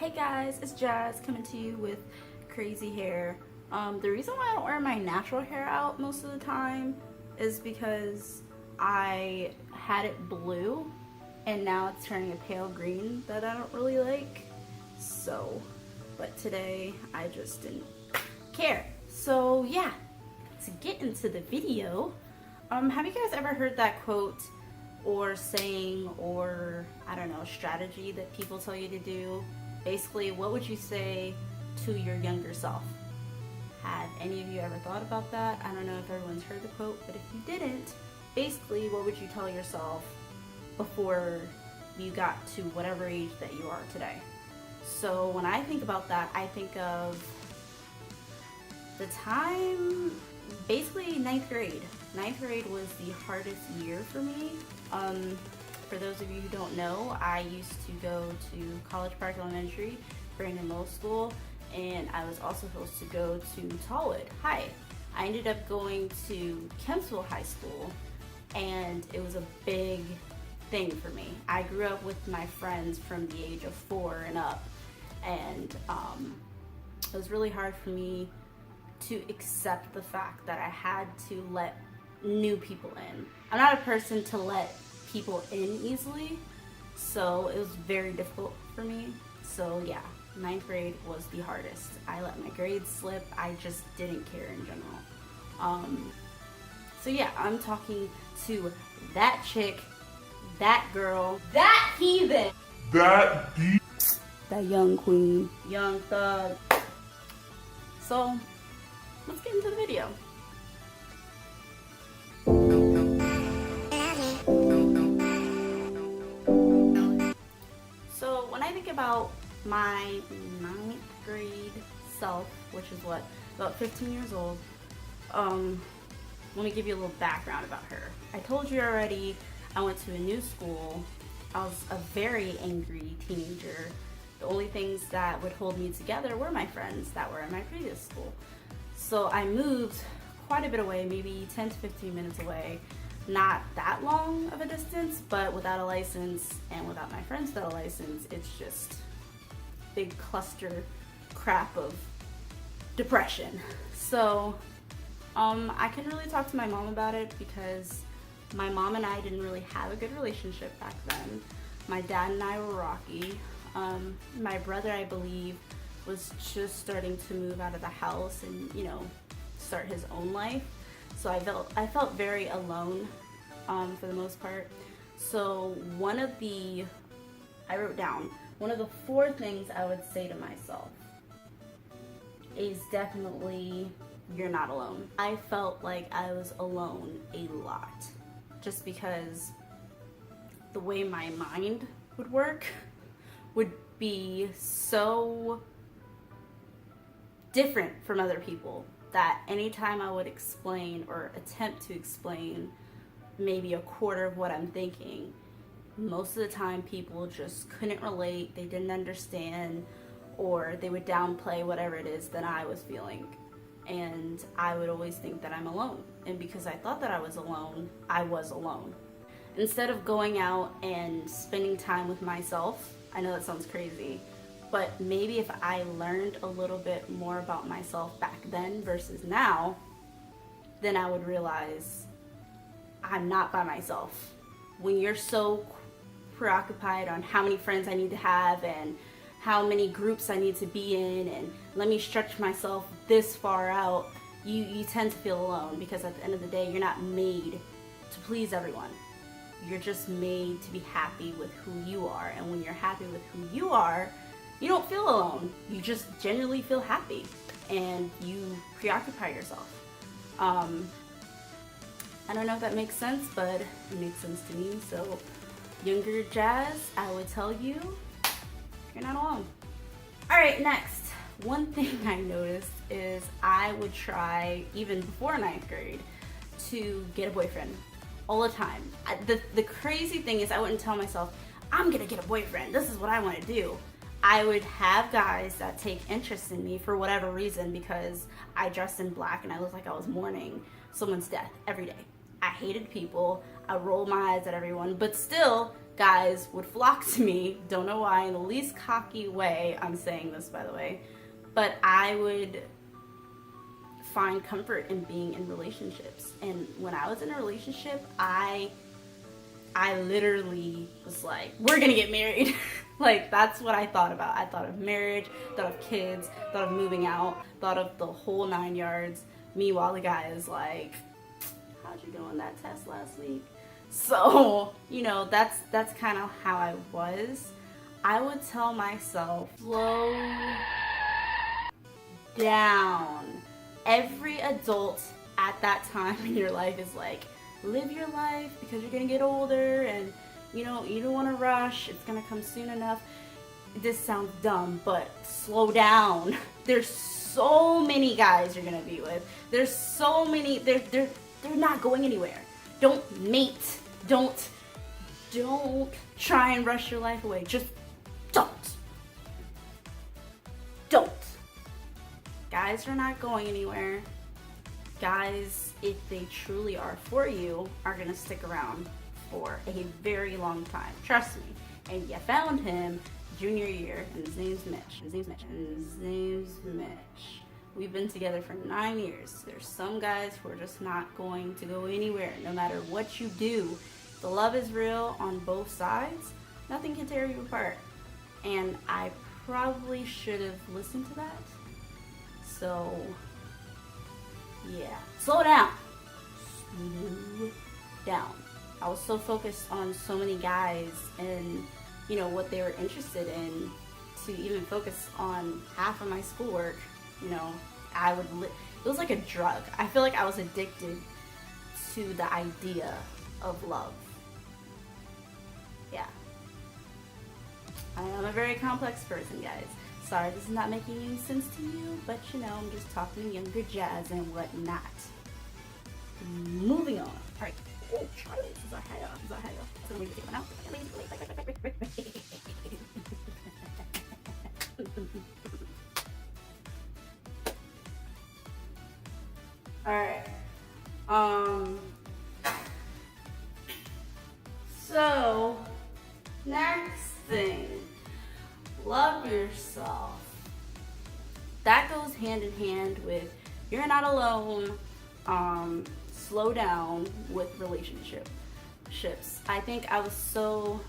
Hey guys, it's Jazz coming to you with crazy hair. The reason why I don't wear my natural hair out most of the time is because I had it blue and now it's turning a pale green that I don't really like. So, but today I just didn't care. So yeah, to get into the video, have you guys ever heard that quote or saying or I don't know, strategy that people tell you to do? Basically, what would you say to your younger self? Have any of you ever thought about that? I don't know if everyone's heard the quote, but if you didn't, basically what would you tell yourself before you got to whatever age that you are today? So when I think about that, I think of the time, basically ninth grade. Ninth grade was the hardest year for me. For those of you who don't know, I used to go to College Park Elementary, Brandon Middle School, and I was also supposed to go to Tallwood High. I ended up going to Kempsville High School, and it was a big thing for me. I grew up with my friends from the age of 4 and up, and it was really hard for me to accept the fact that I had to let new people in. I'm not a person to let people in easily, so it was very difficult for me. So yeah, ninth grade was the hardest. I let my grades slip. I just didn't care in general. So yeah, I'm talking to that chick, that girl, that heathen, that young queen, young thug. So let's get into the video. So when I think about my ninth grade self, which is what, about 15 years old, let me give you a little background about her. I told you already, I went to a new school. I was a very angry teenager. The only things that would hold me together were my friends that were in my previous school. So I moved quite a bit away, maybe 10 to 15 minutes away. Not that long of a distance, but without a license and without my friends without a license, it's just big cluster crap of depression. So I couldn't really talk to my mom about it because my mom and I didn't really have a good relationship back then. My dad and I were rocky. My brother, I believe, was just starting to move out of the house and, you know, start his own life. So I felt very alone for the most part. So I wrote down, one of the 4 things I would say to myself is definitely, you're not alone. I felt like I was alone a lot just because the way my mind would work would be so different from other people that anytime I would explain or attempt to explain maybe a quarter of what I'm thinking, most of the time people just couldn't relate, they didn't understand, or they would downplay whatever it is that I was feeling. And I would always think that I'm alone. And because I thought that I was alone, I was alone. Instead of going out and spending time with myself, I know that sounds crazy, but maybe if I learned a little bit more about myself back then versus now, then I would realize I'm not by myself. When you're so preoccupied on how many friends I need to have and how many groups I need to be in and let me stretch myself this far out, you tend to feel alone because at the end of the day, you're not made to please everyone. You're just made to be happy with who you are. And when you're happy with who you are, you don't feel alone. You just genuinely feel happy and you preoccupy yourself. I don't know if that makes sense, but it makes sense to me. So younger Jazz, I would tell you, you're not alone. All right, next. One thing I noticed is I would try, even before ninth grade, to get a boyfriend all the time. The crazy thing is I wouldn't tell myself, I'm gonna get a boyfriend, this is what I want to do. I would have guys that take interest in me for whatever reason because I dressed in black and I looked like I was mourning someone's death every day. I hated people, I rolled my eyes at everyone, but still guys would flock to me. Don't know why, in the least cocky way I'm saying this, by the way, but I would find comfort in being in relationships. And when I was in a relationship, I literally was like, we're gonna get married. Like, that's what I thought about. I thought of marriage, thought of kids, thought of moving out, thought of the whole 9 yards. Meanwhile, the guy is like, how'd you do on that test last week? So, you know, that's kind of how I was. I would tell myself, slow down. Every adult at that time in your life is like, live your life because you're gonna get older, and you know, you don't want to rush, it's gonna come soon enough. This sounds dumb, but slow down. There's so many guys you're gonna be with. There's so many, they're not going anywhere. Don't mate. Don't try and rush your life away. Just don't. Guys are not going anywhere. Guys, if they truly are for you, are gonna stick around for a very long time. Trust me. And you found him junior year, and his name's Mitch. We've been together for 9 years. There's some guys who are just not going to go anywhere, no matter what you do. The love is real on both sides. Nothing can tear you apart. And I probably should have listened to that. So, yeah. Slow down. Slow down. I was so focused on so many guys and, you know, what they were interested in, to even focus on half of my schoolwork. You know, it was like a drug. I feel like I was addicted to the idea of love. Yeah. I am a very complex person, guys. Sorry this is not making any sense to you, but you know, I'm just talking younger jazz and whatnot. Moving on. Alright. Oh, Charlie, this is our hair. So we can take one out. Alright. So, next thing. Love yourself. That goes hand in hand with you're not alone. Slow down with relationships. I think I was so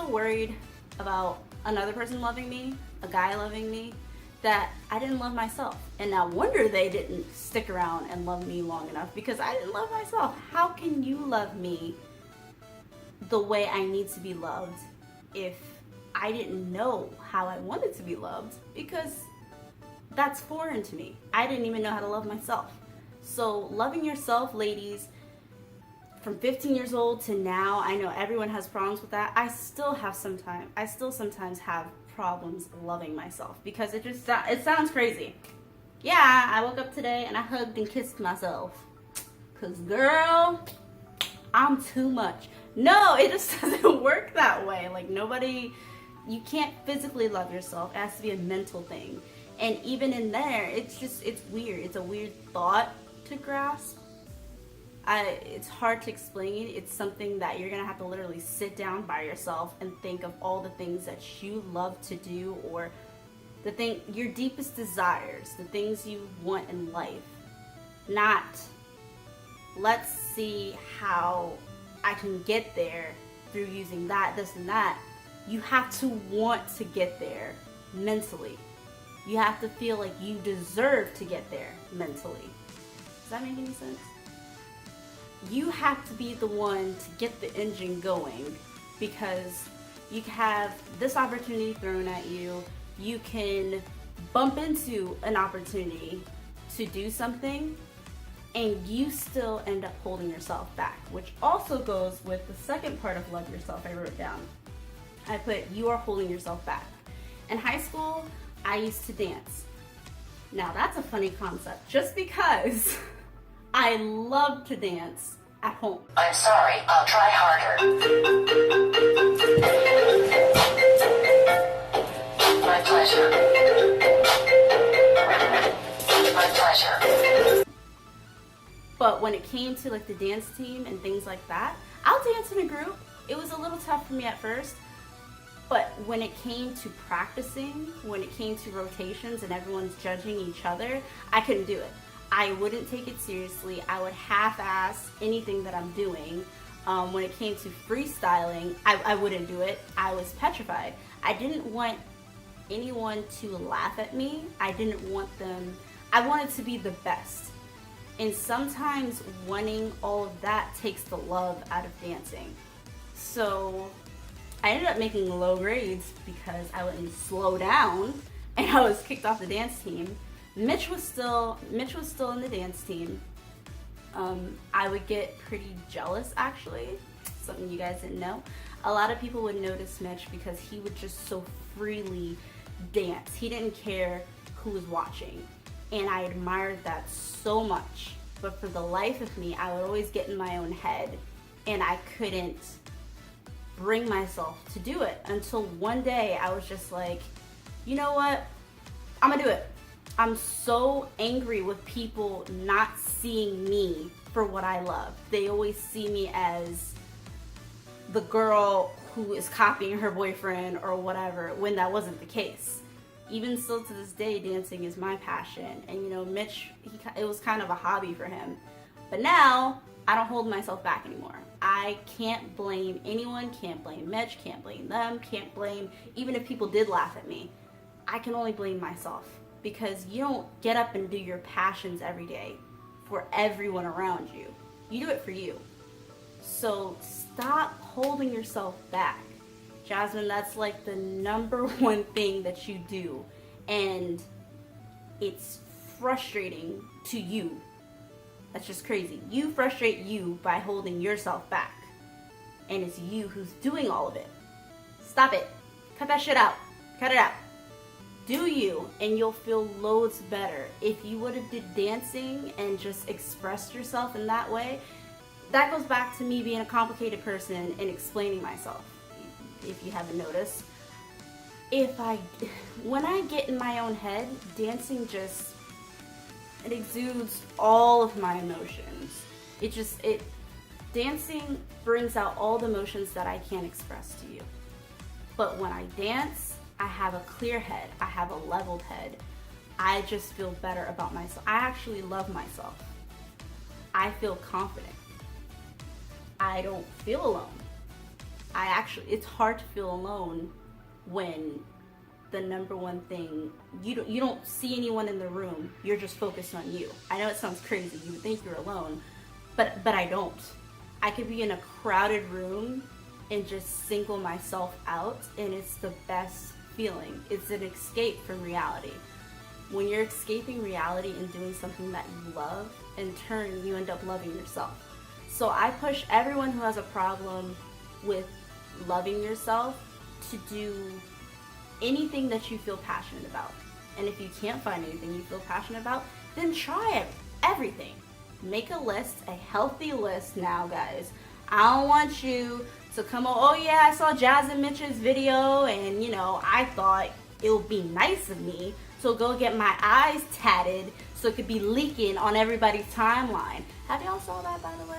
worried about another person loving me, a guy loving me, that I didn't love myself. And no wonder they didn't stick around and love me long enough, because I didn't love myself. How can you love me the way I need to be loved if I didn't know how I wanted to be loved? Because that's foreign to me. I didn't even know how to love myself. So loving yourself, ladies, from 15 years old to now, I know everyone has problems with that. I still sometimes have problems loving myself, because it sounds crazy. Yeah, I woke up today and I hugged and kissed myself. Cause girl, I'm too much. No, it just doesn't work that way. Like, you can't physically love yourself. It has to be a mental thing. And even in there, it's weird. It's a weird thought to grasp. It's hard to explain. It's something that you're gonna have to literally sit down by yourself and think of all the things that you love to do, or your deepest desires, the things you want in life. Not, let's see how I can get there through using that, this, and that. You have to want to get there mentally. You have to feel like you deserve to get there mentally. Does that make any sense? You have to be the one to get the engine going, because you have this opportunity thrown at you. You can bump into an opportunity to do something, and you still end up holding yourself back, which also goes with the second part of love yourself I wrote down. I put, you are holding yourself back. In high school, I used to dance. Now that's a funny concept, just because I love to dance at home. I'm sorry, I'll try harder. My pleasure. My pleasure. But when it came to like the dance team and things like that, I'll dance in a group. it was a little tough for me at first, but when it came to practicing, when it came to rotations and everyone's judging each other, I couldn't do it. I wouldn't take it seriously. I would half-ass anything that I'm doing. When it came to freestyling, I wouldn't do it. I was petrified. I didn't want anyone to laugh at me. I wanted to be the best. And sometimes wanting all of that takes the love out of dancing. So I ended up making low grades because I wouldn't slow down, and I was kicked off the dance team. Mitch was still in the dance team. I would get pretty jealous, actually, something you guys didn't know. A lot of people would notice Mitch because he would just so freely dance. He didn't care who was watching, and I admired that so much. But for the life of me, I would always get in my own head, and I couldn't bring myself to do it until one day I was just like, you know what, I'm gonna do it. I'm so angry with people not seeing me for what I love. They always see me as the girl who is copying her boyfriend or whatever, when that wasn't the case. Even still to this day, dancing is my passion. And you know, Mitch, it was kind of a hobby for him. But now, I don't hold myself back anymore. I can't blame anyone, can't blame Mitch, can't blame them, can't blame, even if people did laugh at me, I can only blame myself. Because you don't get up and do your passions every day for everyone around you. You do it for you. So stop holding yourself back. Jasmine, that's like the number one thing that you do. And it's frustrating to you. That's just crazy. You frustrate you by holding yourself back. And it's you who's doing all of it. Stop it. Cut that shit out. Cut it out. Do you, and you'll feel loads better. If you would have did dancing and just expressed yourself in that way, that goes back to me being a complicated person and explaining myself, if you haven't noticed. When I get in my own head, dancing just, it exudes all of my emotions. Dancing brings out all the emotions that I can't express to you. But when I dance, I have a clear head. I have a leveled head. I just feel better about myself. I actually love myself. I feel confident. I don't feel alone. It's hard to feel alone when the number one thing, you don't see anyone in the room. You're just focused on you. I know it sounds crazy. You would think you're alone, but I don't. I could be in a crowded room and just single myself out, and it's the best feeling. It's an escape from reality. When you're escaping reality and doing something that you love, in turn you end up loving yourself. So I push everyone who has a problem with loving yourself to do anything that you feel passionate about. And if you can't find anything you feel passionate about, then try everything. Make a list, a healthy list now, guys. I don't want you to come on, oh yeah, I saw Jazz and Mitch's video and you know, I thought it would be nice of me to go get my eyes tatted so it could be leaking on everybody's timeline. Have y'all saw that, by the way?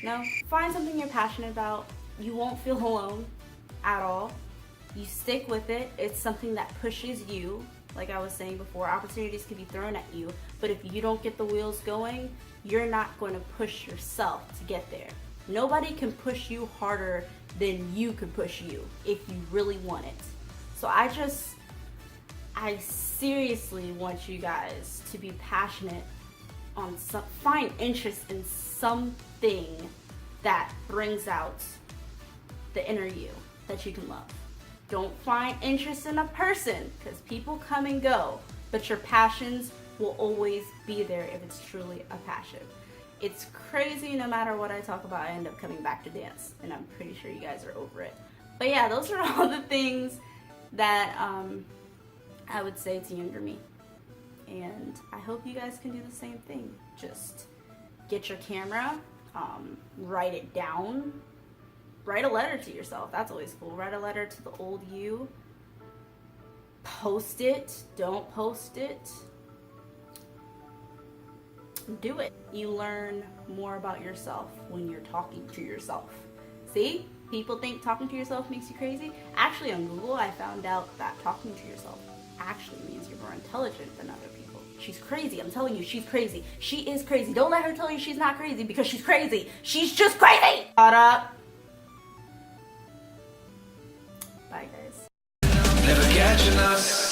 No? Find something you're passionate about. You won't feel alone at all. You stick with it. It's something that pushes you. Like I was saying before, opportunities can be thrown at you, but if you don't get the wheels going, you're not going to push yourself to get there. Nobody can push you harder than you can push you if you really want it. So I seriously want you guys to be passionate on find interest in something that brings out the inner you that you can love. Don't find interest in a person, because people come and go, but your passions will always be there if it's truly a passion. It's crazy, no matter what I talk about, I end up coming back to dance, and I'm pretty sure you guys are over it. But yeah, those are all the things that I would say to younger me. And I hope you guys can do the same thing. Just get your camera, write it down, write a letter to yourself. That's always cool. Write a letter to the old you. Post it. Don't post it. do it. You learn more about yourself when you're talking to yourself. See? People think talking to yourself makes you crazy. Actually, on Google, I found out that talking to yourself actually means you're more intelligent than other people. She's crazy. I'm telling you, she's crazy. She is crazy. Don't let her tell you she's not crazy because she's crazy. She's just crazy! Shut up. Bye, guys. Never catching us.